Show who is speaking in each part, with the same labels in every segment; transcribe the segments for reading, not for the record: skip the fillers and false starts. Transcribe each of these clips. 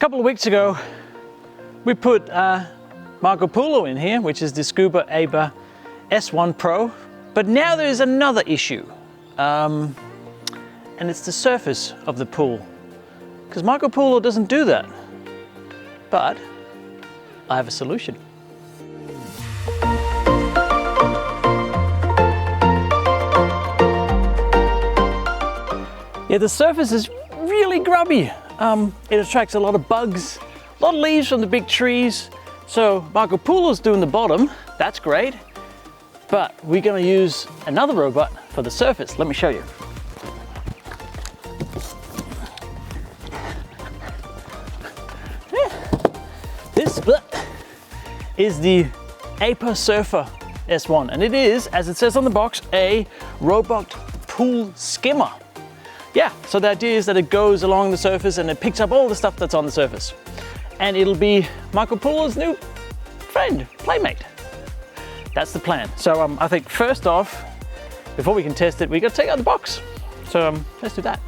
Speaker 1: couple of weeks ago, we put Marco Polo in here, which is the Scuba Aiper S1 Pro. But now there's another issue, and it's the surface of the pool. Because Marco Polo doesn't do that. But I have a solution. Yeah, the surface is really grubby. It attracts a lot of bugs, a lot of leaves from the big trees. So Marco Polo's doing the bottom, that's great. But we're gonna use another robot for the surface. Let me show you. This is the Aiper Surfer S1, and it is, as it says on the box, a robot pool skimmer. Yeah, so the idea is that it goes along the surface and it picks up all the stuff that's on the surface. And it'll be Marco Polo's new friend, playmate. That's the plan. So I think first off, before we can test it, we got to take out the box. So let's do that.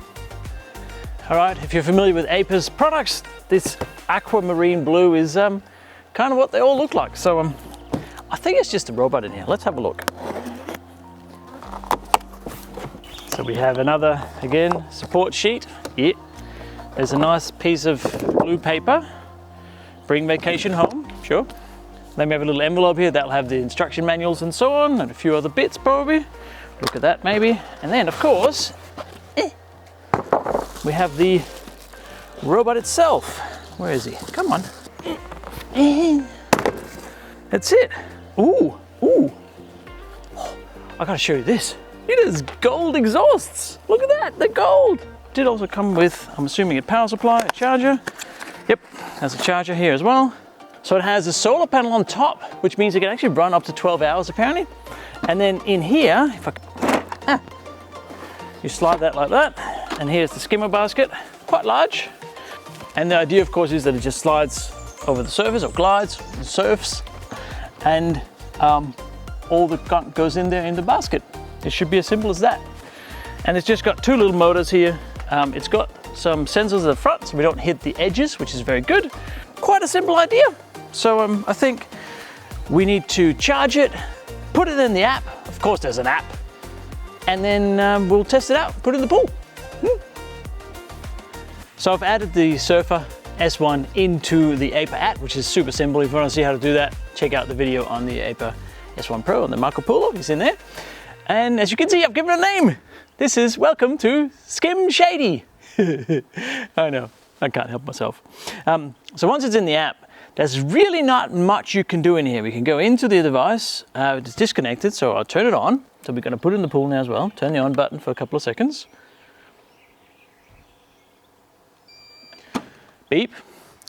Speaker 1: All right, if you're familiar with Aiper's products, this aquamarine blue is kind of what they all look like. So I think it's just a robot in here. Let's have a look. So we have another, again, support sheet. Yeah, there's a nice piece of blue paper. Bring vacation home, sure. Then we have a little envelope here that'll have the instruction manuals and so on, and a few other bits probably. Look at that maybe. And then of course, we have the robot itself. Where is he? Come on. That's it. Ooh, ooh. I gotta show you this. It is gold exhausts. Look at that, they're gold. Did also come with, I'm assuming, a power supply, a charger. Yep, there's a charger here as well. So it has a solar panel on top, which means it can actually run up to 12 hours apparently. And then in here, if I, you slide that like that, and here's the skimmer basket, quite large. And the idea, of course, is that it just slides over the surface, or glides, surfs, and all the gunk goes in there in the basket. It should be as simple as that. And it's just got two little motors here. It's got some sensors at the front so we don't hit the edges, which is very good. Quite a simple idea. So I think we need to charge it, put it in the app. Of course there's an app. And then we'll test it out, put it in the pool. So I've added the Surfer S1 into the Aiper app, which is super simple. If you want to see how to do that, check out the video on the Aiper S1 Pro and the Marco Polo, it's in there. And as you can see, I've given it a name. This is Welcome to Skim Shady. I know, I can't help myself. So once it's in the app, there's really not much you can do in here. We can go into the device, it's disconnected, so I'll turn it on. So we're gonna put it in the pool now as well. Turn the on button for a couple of seconds. Beep.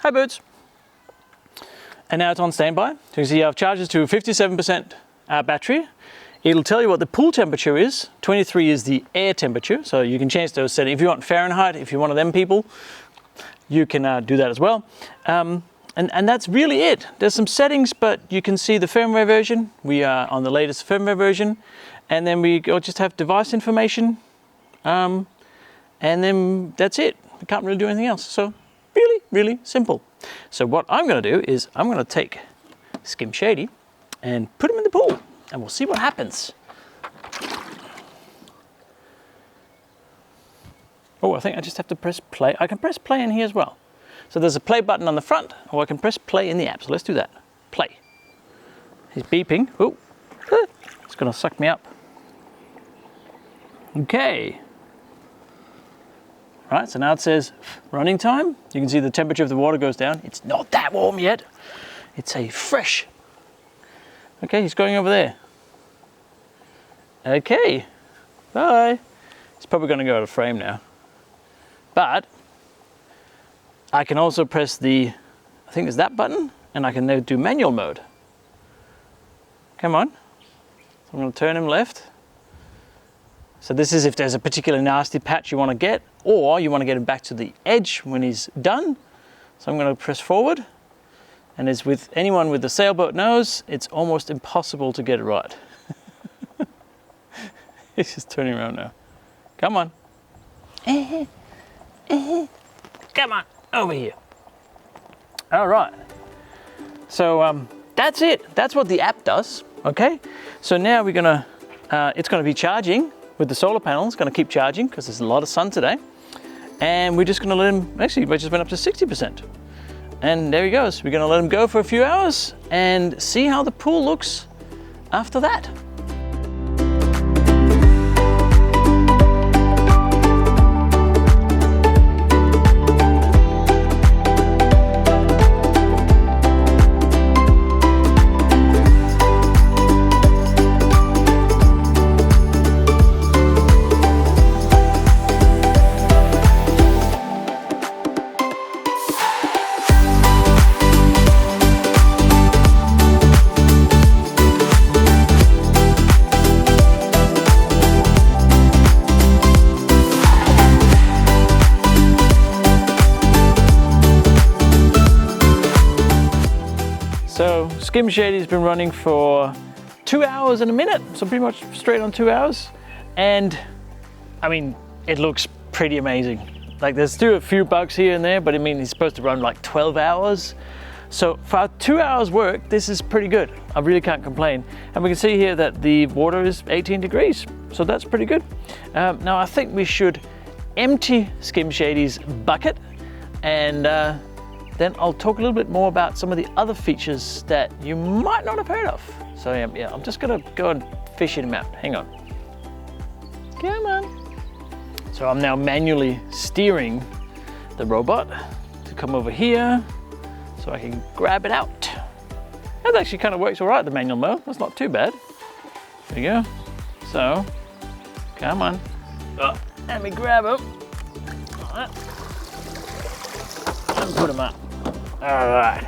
Speaker 1: Hi birds. And now it's on standby. So you can see I've charged it to 57% battery. It'll tell you what the pool temperature is. 23 is the air temperature, so you can change those settings. If you want Fahrenheit, if you're one of them people, you can do that as well. And that's really it. There's some settings, but you can see the firmware version. We are on the latest firmware version. And then we just have device information. And then that's it. We can't really do anything else. So really, really simple. So what I'm gonna do is I'm gonna take Skim Shady and put him in the pool. And we'll see what happens. Oh, I think I just have to press play. I can press play in here as well. So there's a play button on the front, or I can press play in the app. So let's do that. Play. He's beeping. Oh, it's gonna suck me up. Okay. All right, so now it says running time. You can see the temperature of the water goes down. It's not that warm yet. It's a fresh. Okay, he's going over there. Okay, bye. He's probably gonna go out of frame now. But I can also press the, I think it's that button, and I can now do manual mode. Come on. So I'm gonna turn him left. So this is if there's a particular nasty patch you wanna get, or you wanna get him back to the edge when he's done. So I'm gonna press forward. And as with anyone with the sailboat knows, it's almost impossible to get it right. He's just turning around now. Come on. Come on, over here. All right. So that's it. That's what the app does. Okay. So now we're gonna, it's gonna be charging with the solar panel. It's gonna keep charging because there's a lot of sun today. And we're just gonna let him, actually we just went up to 60%. And there he goes. We're gonna let him go for a few hours and see how the pool looks after that. So Skim Shady's been running for 2 hours and a minute, so pretty much straight on 2 hours. And I mean, it looks pretty amazing. Like there's still a few bugs here and there, but I mean, he's supposed to run like 12 hours. So for 2 hours work, this is pretty good. I really can't complain. And we can see here that the water is 18 degrees. So that's pretty good. Now I think we should empty Skim Shady's bucket, and then I'll talk a little bit more about some of the other features that you might not have heard of. So yeah, I'm just gonna go and fish him out. Hang on. Come on. So I'm now manually steering the robot to come over here so I can grab it out. That actually kind of works all right, the manual mode. That's not too bad. There you go. So, come on. Let me grab him. And put him up. All right.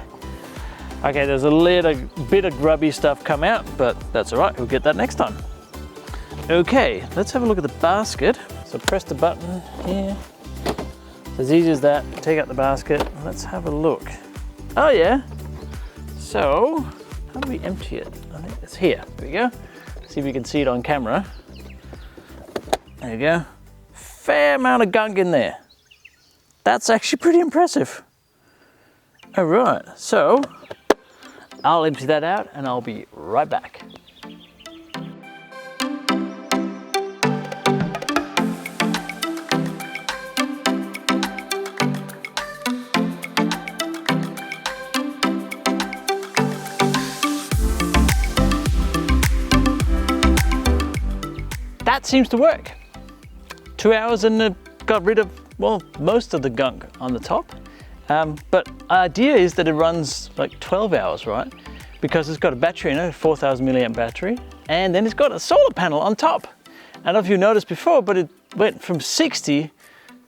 Speaker 1: Okay, there's a little bit of grubby stuff come out, but that's all right. We'll get that next time. Okay, let's have a look at the basket. So press the button here. It's as easy as that. Take out the basket. Let's have a look. Oh yeah. So, how do we empty it? I think it's here. There we go. See if we can see it on camera. There you go. Fair amount of gunk in there. That's actually pretty impressive. All right, so I'll empty that out and I'll be right back. That seems to work. 2 hours and got rid of, well, most of the gunk on the top. But idea is that it runs like 12 hours, right? Because it's got a battery in it, a 4,000 milliamp battery, and then it's got a solar panel on top. I don't know if you noticed before, but it went from 60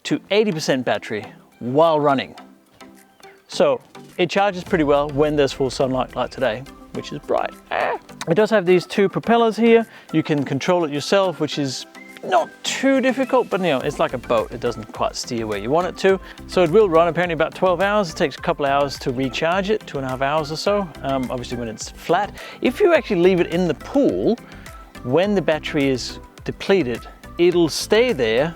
Speaker 1: to 80% battery while running. So it charges pretty well when there's full sunlight like today, which is bright. It does have these two propellers here. You can control it yourself, which is not too difficult, but you know, it's like a boat. It doesn't quite steer where you want it to. So it will run apparently about 12 hours. It takes a couple of hours to recharge it, 2.5 hours or so, obviously when it's flat. If you actually leave it in the pool, when the battery is depleted, it'll stay there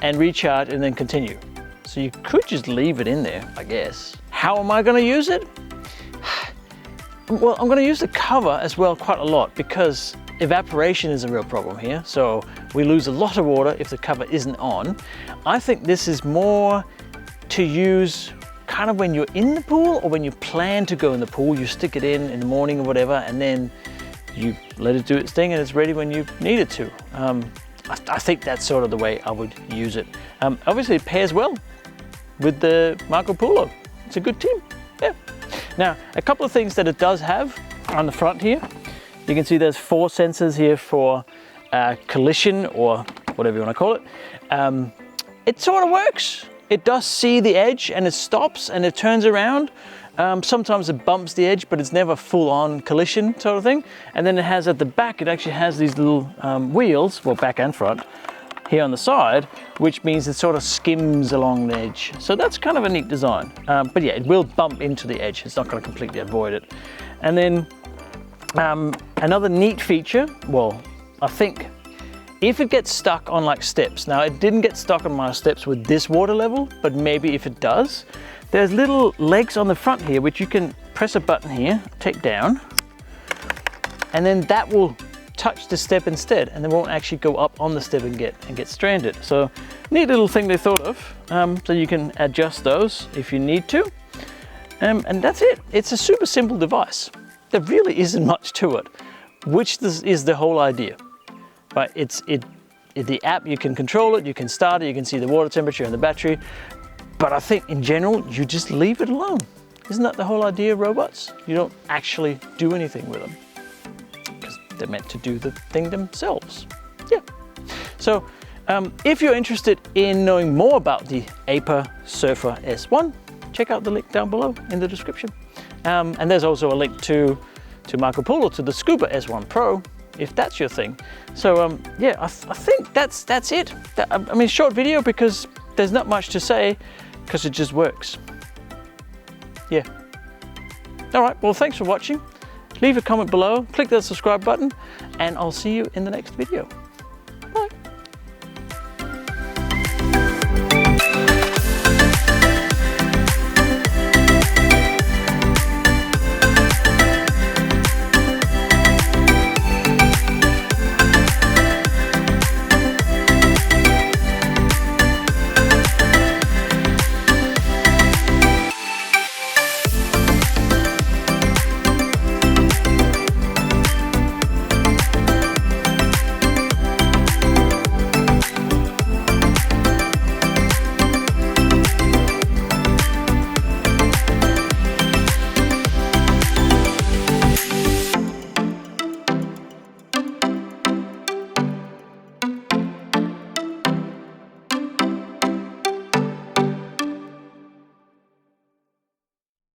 Speaker 1: and recharge and then continue. So you could just leave it in there, I guess. How am I gonna use it? Well, I'm gonna use the cover as well quite a lot because evaporation is a real problem here. So we lose a lot of water if the cover isn't on. I think this is more to use kind of when you're in the pool or when you plan to go in the pool. You stick it in the morning or whatever, and then you let it do its thing and it's ready when you need it to. I think that's sort of the way I would use it. Obviously it pairs well with the Marco Polo. It's a good team, yeah. Now, a couple of things that it does have on the front here. You can see there's 4 sensors here for collision or whatever you want to call it. It sort of works. It does see the edge and it stops and it turns around. Sometimes it bumps the edge, but it's never full on collision sort of thing. And then it has at the back, it actually has these little wheels, well, back and front, here on the side, which means it sort of skims along the edge. So that's kind of a neat design. But yeah, it will bump into the edge. It's not going to completely avoid it. And then another neat feature, well, I think if it gets stuck on like steps, now it didn't get stuck on my steps with this water level, but maybe if it does, there's little legs on the front here, which you can press a button here, take down, and then that will touch the step instead, and they won't actually go up on the step and get stranded. So neat little thing they thought of, so you can adjust those if you need to. And that's it. It's a super simple device. There really isn't much to it, which is the whole idea. Right? The app, you can control it, you can start it, you can see the water temperature and the battery. But I think in general, you just leave it alone. Isn't that the whole idea of robots? You don't actually do anything with them, because they're meant to do the thing themselves. Yeah. So if you're interested in knowing more about the Aiper Surfer S1, check out the link down below in the description. And there's also a link to Marco Polo, to the Scuba S1 Pro, if that's your thing. So yeah, I think that's it. I mean, short video because there's not much to say, because it just works. Yeah. All right, well, thanks for watching. Leave a comment below, click that subscribe button, and I'll see you in the next video.